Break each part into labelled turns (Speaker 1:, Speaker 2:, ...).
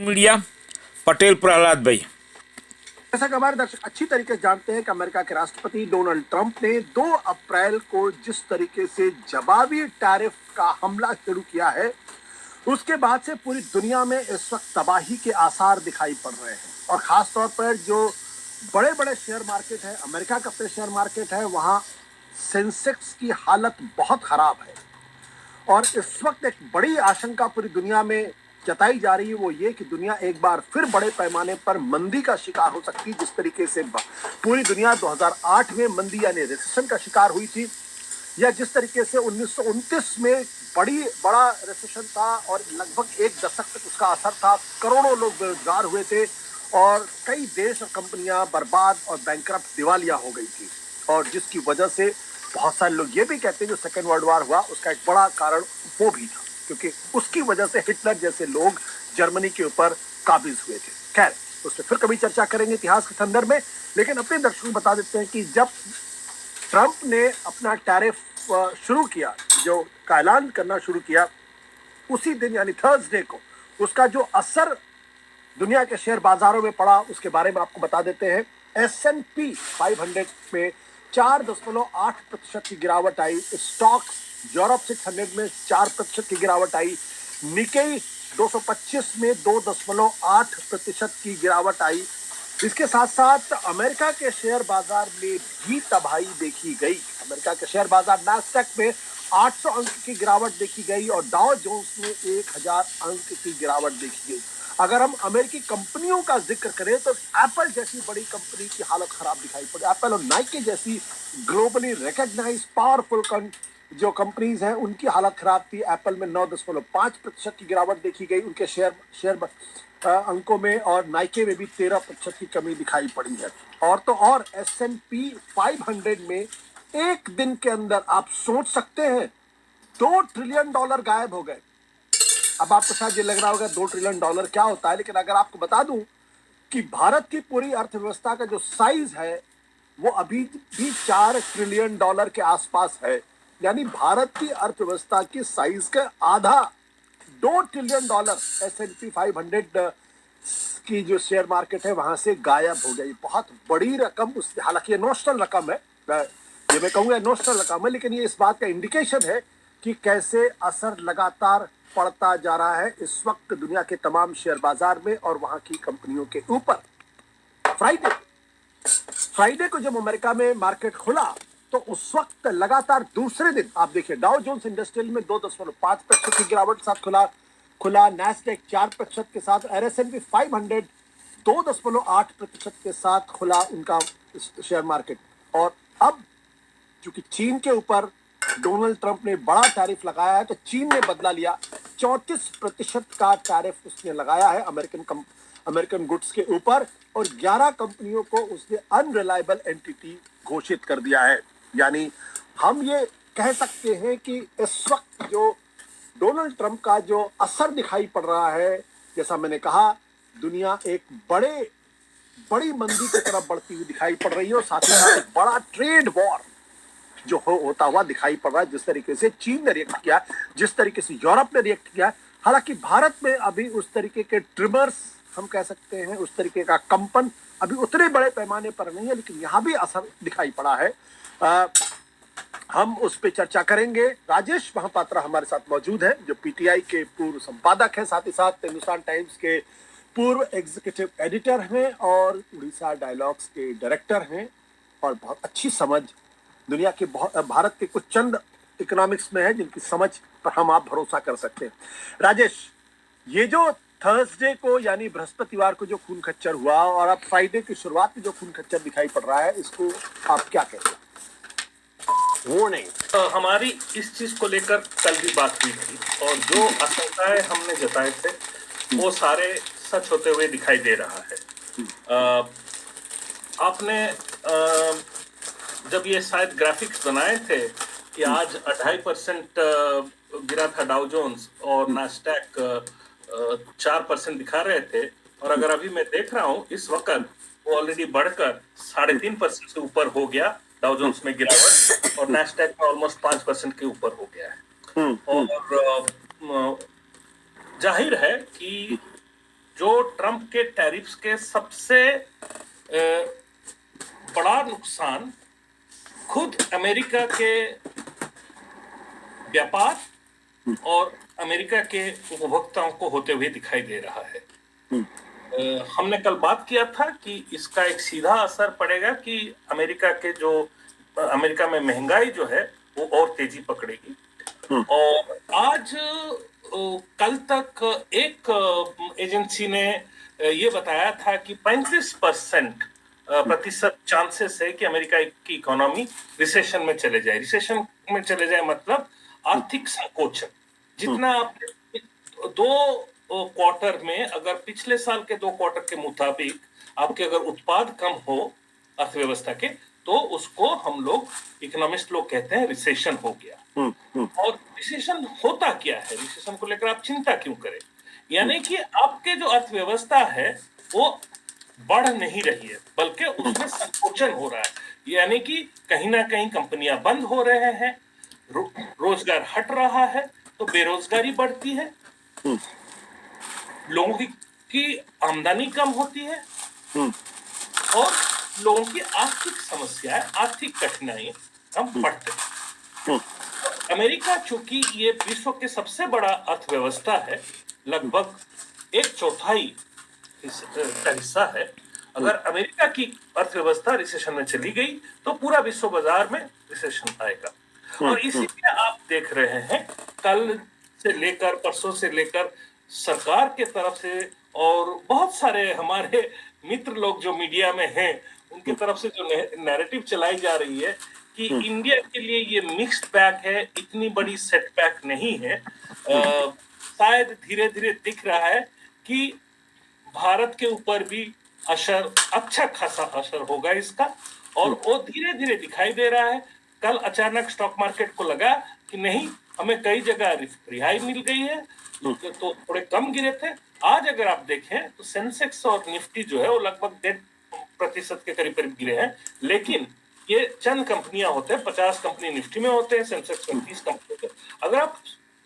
Speaker 1: Media Patel Prahlad भाई।
Speaker 2: जैसा कि हमारे दर्शक अच्छी तरीके से जानते हैं कि अमेरिका के राष्ट्रपति डोनाल्ड ट्रंप ने 2 अप्रैल को जिस तरीके से जवाबी टैरिफ का हमला शुरू किया है, उसके बाद से पूरी दुनिया में इस वक्त तबाही के आसार दिखाई पड़ रहे हैं। और खास तौर पर जो बड़े बड़े शेयर मार्केट है, अमेरिका का अपने शेयर मार्केट है, वहां सेंसेक्स की हालत बहुत खराब है। और इस वक्त एक बड़ी आशंका पूरी दुनिया में जताई जा रही है, वो ये कि दुनिया एक बार फिर बड़े पैमाने पर मंदी का शिकार हो सकती है। जिस तरीके से पूरी दुनिया 2008 में मंदी यानी रिसेशन का शिकार हुई थी, या जिस तरीके से 1929 में बड़ा रिसेशन था और लगभग एक दशक तक उसका असर था, करोड़ों लोग बेरोजगार हुए थे और कई देश और कंपनियां बर्बाद और बैंकरप्ट दिवालिया हो गई थी। और जिसकी वजह से बहुत सारे लोग ये भी कहते हैं जो सेकेंड वर्ल्ड वॉर हुआ उसका एक बड़ा कारण वो भी था, क्योंकि उसकी वजह से हिटलर जैसे लोग जर्मनी के ऊपर काबिज हुए थे। खैर, उस पर फिर कभी चर्चा करेंगे इतिहास के संदर्भ में, लेकिन अपने दर्शकों को बता देते हैं कि जब ट्रंप ने अपना टैरिफ शुरू किया, जो का ऐलान करना शुरू किया, उसी दिन यानी थर्सडे को उसका जो असर दुनिया के शेयर बाजारों में पड़ा उसके बारे में आपको बता देते हैं। S&P 500 में 4.8% की गिरावट आई। स्टॉक्स यूरोप 600 में 4% की गिरावट आई। निकेई 225 में 2.8% की गिरावट आई। इसके साथ साथ अमेरिका के शेयर बाजार में भी तबाही देखी गई। अमेरिका के शेयर बाजार नैस्डैक में 800 अंक की गिरावट देखी गई और डाउ जोन्स में 1000 अंक की गिरावट देखी गई। अगर हम अमेरिकी कंपनियों का जिक्र करें तो एप्पल जैसी बड़ी कंपनी की हालत खराब दिखाई पड़ी। एप्पल और नाइकी जैसी ग्लोबली रिकॉग्नाइज्ड पावरफुल जो कंपनीज हैं उनकी हालत खराब थी। एप्पल में 9.5% की गिरावट देखी गई उनके शेयर अंकों में, और नाइके में भी 13% की कमी दिखाई पड़ी है। और तो और S&P 500 में एक दिन के अंदर आप सोच सकते हैं $2 ट्रिलियन गायब हो गए। अब आपको शायद ये लग रहा होगा $2 ट्रिलियन क्या होता है, लेकिन अगर आपको बता दूं कि भारत की पूरी अर्थव्यवस्था का जो साइज है वो अभी भी $4 ट्रिलियन के आसपास है। यानी भारत की अर्थव्यवस्था की साइज का आधा, $2 ट्रिलियन S&P 500 की जो शेयर मार्केट है वहां से गायब हो गई। बहुत बड़ी रकम, उस हालांकि ये नोशनल रकम है, ये मैं कहूंगा नोशनल रकम है, लेकिन ये इस बात का इंडिकेशन है कि कैसे असर लगातार पड़ता जा रहा है इस वक्त दुनिया के तमाम शेयर बाजार में और वहां की कंपनियों के ऊपर। फ्राइडे को जब अमेरिका में मार्केट खुला तो उस वक्त लगातार दूसरे दिन आप देखिए डाउ जोन्स इंडस्ट्रियल में 2.5% की गिरावट के साथ खुला नैस्डैक 4% के साथ, S&P 500 2.8% के साथ खुला उनका शेयर मार्केट। और अब चूंकि चीन के ऊपर डोनाल्ड ट्रंप ने बड़ा टैरिफ लगाया है तो चीन ने बदला लिया। 34% का टैरिफ उसने लगाया है अमेरिकन गुड्स के ऊपर और 11 कंपनियों को उसने अनरिलायबल एंटिटी घोषित कर दिया है। यानी हम ये कह सकते हैं कि इस वक्त जो डोनाल्ड ट्रंप का जो असर दिखाई पड़ रहा है, जैसा मैंने कहा, दुनिया एक बड़ी मंदी की तरफ बढ़ती हुई दिखाई पड़ रही है और साथ ही साथ एक बड़ा ट्रेड वॉर जो होता हुआ दिखाई पड़ रहा है। जिस तरीके से चीन ने रिएक्ट किया, जिस तरीके से यूरोप ने रिएक्ट किया, हालांकि भारत में अभी उस तरीके के ट्रिमर्स हम कह सकते हैं, उस तरीके का कंपन अभी उतने बड़े पैमाने पर नहीं है, लेकिन यहां भी असर दिखाई पड़ा है। हम उस पर चर्चा करेंगे। राजेश महापात्रा हमारे साथ मौजूद है जो पीटीआई के पूर्व संपादक हैं, साथ ही साथ हिंदुस्तान टाइम्स के पूर्व एग्जीक्यूटिव एडिटर हैं और उड़ीसा डायलॉग्स के डायरेक्टर हैं और बहुत अच्छी समझ दुनिया के भारत के कुछ चंद इकोनॉमिक्स में है जिनकी समझ पर हम आप भरोसा कर सकते हैं। राजेश, ये जो थर्सडे को यानी बृहस्पतिवार को जो खून खच्चर हुआ और अब फ्राइडे की शुरुआत में जो खून खच्चर दिखाई पड़ रहा है, इसको आप क्या कहते हैं?
Speaker 3: वार्निंग हमारी इस चीज को लेकर कल भी बात हुई थी और जो आशंकाएं हमने जताए थे वो सारे सच होते हुए दिखाई दे रहा है। आपने जब ये शायद ग्राफिक्स बनाए थे कि आज 2.5% गिरा था डाउ जोन्स और नास्डैक 4% दिखा रहे थे, और अगर अभी मैं देख रहा हूँ इस वक्त वो ऑलरेडी बढ़कर 3.5% से ऊपर हो गया। डाउ जोन्स में गिरावट और नास्डैक में ऑलमोस्ट 5% के ऊपर हो गया है। और जाहिर है कि जो ट्रंप के टैरिफ्स के सबसे बड़ा नुकसान खुद अमेरिका के व्यापार और अमेरिका के उपभोक्ताओं को होते हुए दिखाई दे रहा है। हमने कल बात किया था कि इसका एक सीधा असर पड़ेगा कि अमेरिका में महंगाई जो है वो और तेजी पकड़ेगी। और आज कल तक एक एजेंसी ने ये बताया था कि 35% प्रतिशत चांसेस है कि अमेरिका की इकोनॉमी रिसेशन में चले जाए। रिसेशन में चले जाए मतलब आर्थिक संकोचन। जितना आपने दो क्वार्टर में, अगर पिछले साल के 2 क्वार्टर के मुताबिक आपके अगर उत्पाद कम हो अर्थव्यवस्था के, तो उसको हम लोग इकोनॉमिस्ट लोग कहते हैं रिसेशन हो गया। और रिसेशन होता क्या है, रिसेशन को लेकर आप चिंता क्यों करें? यानी कि आपके जो अर्थव्यवस्था है वो बढ़ नहीं रही है, बल्कि उसमें संकोचन हो रहा है। यानी कि कहीं ना कहीं कंपनियां बंद हो रहे हैं, रोजगार हट रहा है, तो बेरोजगारी बढ़ती है, लोगों की आमदनी कम होती है और लोगों की आर्थिक समस्याएं, आर्थिक कठिनाइयां कम बढ़ते हैं। अमेरिका चूंकि ये विश्व के सबसे बड़ा अर्थव्यवस्था है, लगभग 1/4 का हिस्सा है। अगर अमेरिका की अर्थव्यवस्था रिसेशन में चली गई तो पूरा विश्व बाजार में रिसेशन आएगा। और इसीलिए आप देख रहे हैं कल से लेकर परसों से लेकर सरकार के तरफ से और बहुत सारे हमारे मित्र लोग जो मीडिया में हैं उनकी तरफ से जो नैरेटिव चलाई जा रही है कि इंडिया के लिए ये मिक्स्ड बैग है, इतनी बड़ी सेटबैक नहीं है। शायद धीरे धीरे दिख रहा है कि भारत के ऊपर भी असर, अच्छा खासा असर होगा इसका, और वो धीरे धीरे दिखाई दे रहा है। कल अचानक स्टॉक मार्केट को लगा कि नहीं, हमें कई जगह रिहाई मिल गई है, तो थोड़े कम गिरे थे। आज अगर आप देखें तो सेंसेक्स और निफ्टी जो है वो लगभग 1.5% के करीब करीब गिरे हैं। लेकिन ये चंद कंपनियां होते हैं, 50 कंपनी निफ्टी में होते हैं, सेंसेक्स में 30 कंपनी होते हैं। अगर आप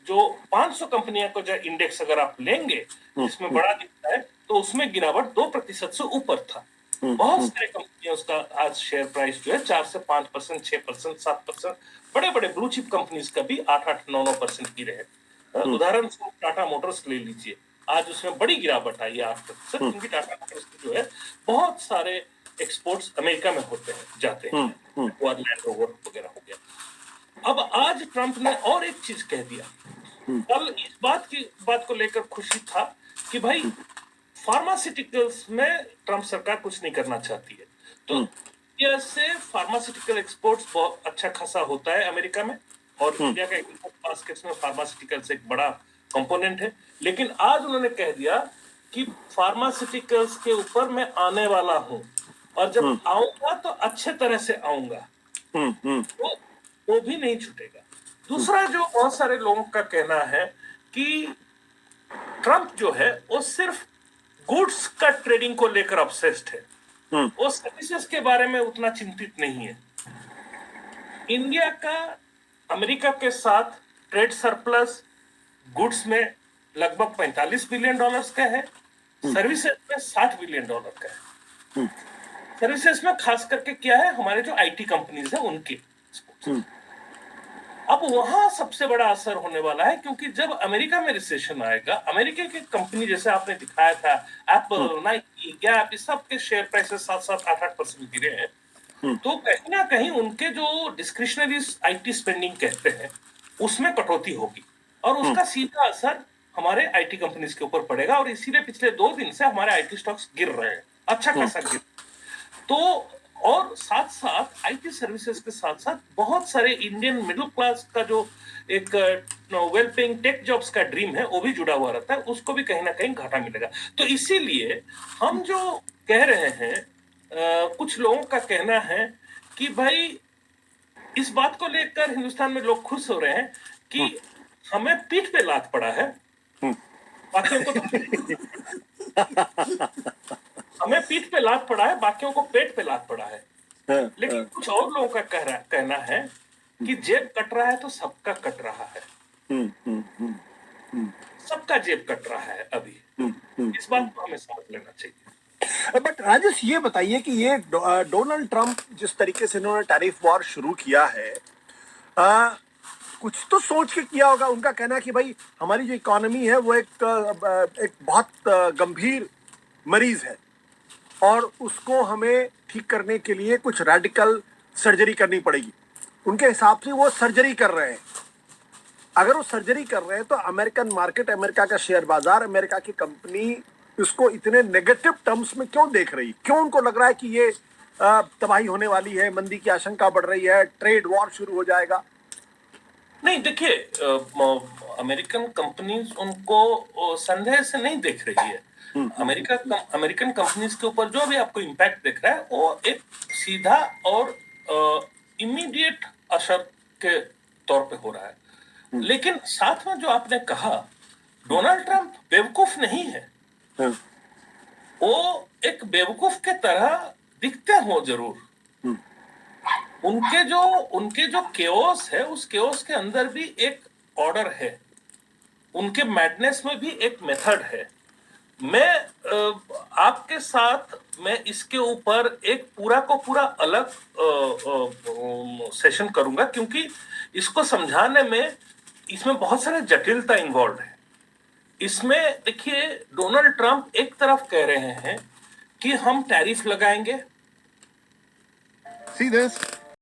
Speaker 3: जो 500 कंपनियों को जो इंडेक्स अगर आप लेंगे जिसमें बड़ा दिखता है, तो उसमें गिरावट 2% से ऊपर था। बहुत सारे कंपनियां, उसका आज शेयर प्राइस जो है 4 से 5%, 6%, 7%, बड़े बड़े ब्लू चिप कंपनीज का भी 8-8, 9-9% गिरे हैं। उदाहरण स्वरूप टाटा मोटर्स ले लीजिए, आज उसमें बड़ी गिरावट आई है 8%, क्योंकि टाटा मोटर्स जो है बहुत सारे एक्सपोर्ट्स अमेरिका में होते हैं, जाते हैं, लैंड रोवर वगैरह हो गया। अब आज ट्रंप ने और एक चीज कह दिया। कल इस बात को लेकर खुशी था कि भाई फार्मास्यूटिकल्स में ट्रंप सरकार कुछ नहीं करना चाहती है, तो इंडिया से फार्मास्यूटिकल एक्सपोर्ट्स बहुत अच्छा खासा होता है अमेरिका में, और इंडिया का एक्सपोर्ट बास्केट्स में फार्मास्यूटिकल्स एक बड़ा कंपोनेंट है। लेकिन आज उन्होंने कह दिया कि फार्मास्यूटिकल्स के ऊपर मैं आने वाला हूं, और जब आऊंगा तो अच्छे तरह से आऊंगा, तो वो भी नहीं छूटेगा। दूसरा जो बहुत सारे लोगों का कहना है कि ट्रंप जो है वो सिर्फ गुड्स का ट्रेडिंग को लेकर ऑब्सेस्ड है, वो सर्विसेज के बारे में उतना चिंतित नहीं है। इंडिया का अमेरिका के साथ ट्रेड सरप्लस गुड्स में लगभग $45 बिलियन का है, सर्विसेज में $60 बिलियन का है। सर्विसेज में खास करके क्या है, हमारे जो आईटी कंपनीज है उनके। अब वहां सबसे बड़ा असर होने वाला है, क्योंकि जब अमेरिका में रिसेशन आएगा, अमेरिका की कंपनी जैसे आपने दिखाया था एप्पल, नाइकी, गैप, इस सब के शेयर प्राइसेस 7-7, 8-8% गिरे हैं। तो कहीं ना कहीं उनके जो डिस्क्रिशनरी आईटी स्पेंडिंग कहते हैं उसमें कटौती होगी, और उसका सीधा असर हमारे आईटी कंपनीज के ऊपर पड़ेगा। और इसीलिए पिछले 2 दिन से हमारे आईटी स्टॉक्स गिर रहे हैं, अच्छा खासा गिर। तो और साथ साथ आईटी सर्विसेज के साथ साथ बहुत सारे इंडियन मिडिल क्लास का जो एक वेल पेइंग टेक जॉब्स का ड्रीम है वो भी जुड़ा हुआ रहता है, उसको भी कहीं ना कहीं घाटा मिलेगा। तो इसीलिए हम जो कह रहे हैं, कुछ लोगों का कहना है कि भाई इस बात को लेकर हिंदुस्तान में लोग खुश हो रहे हैं कि हमें पीठ पे लात पड़ा है, बाकियों को हमें पीठ पे लात पड़ा है, बाकियों को पेट पे लात पड़ा है। लेकिन कुछ और लोगों का कहना है कि जेब कट रहा है तो सबका कट रहा है, सबका जेब कट रहा है अभी। इस बात को हमें समझ लेना चाहिए।
Speaker 2: बट राजेश, ये बताइए कि ये डोनाल्ड ट्रंप जिस तरीके से इन्होंने टैरिफ वॉर शुरू किया है, आ, कुछ तो सोच के किया होगा। उनका कहना है कि भाई हमारी जो इकोनॉमी है वो एक बहुत गंभीर मरीज है और उसको हमें ठीक करने के लिए कुछ रेडिकल सर्जरी करनी पड़ेगी। उनके हिसाब से वो सर्जरी कर रहे हैं। अगर वो सर्जरी कर रहे हैं तो अमेरिकन मार्केट, अमेरिका का शेयर बाजार, अमेरिका की कंपनी इसको इतने नेगेटिव टर्म्स में क्यों देख रही? क्यों उनको लग रहा है कि ये तबाही होने वाली है, मंदी की आशंका बढ़ रही है, ट्रेड वॉर शुरू हो जाएगा?
Speaker 3: नहीं, देखिए, अमेरिकन कंपनीज उनको संदेह से नहीं देख रही है। अमेरिकन कंपनीज के ऊपर जो भी आपको इम्पैक्ट दिख रहा है वो एक सीधा और इमीडिएट असर के तौर पे हो रहा है। लेकिन साथ में जो आपने कहा, डोनाल्ड ट्रंप बेवकूफ नहीं है। वो एक बेवकूफ के तरह दिखते हो जरूर। उनके जो केओस है, उस केओस के अंदर भी एक ऑर्डर है। उनके मैडनेस में भी एक मेथड है। मैं आपके साथ मैं इसके ऊपर एक पूरा को पूरा अलग सेशन करूंगा, क्योंकि इसको समझाने में इसमें बहुत सारे जटिलता इन्वॉल्व है। इसमें देखिए, डोनाल्ड ट्रंप एक तरफ कह रहे हैं कि हम टैरिफ लगाएंगे।
Speaker 2: See this?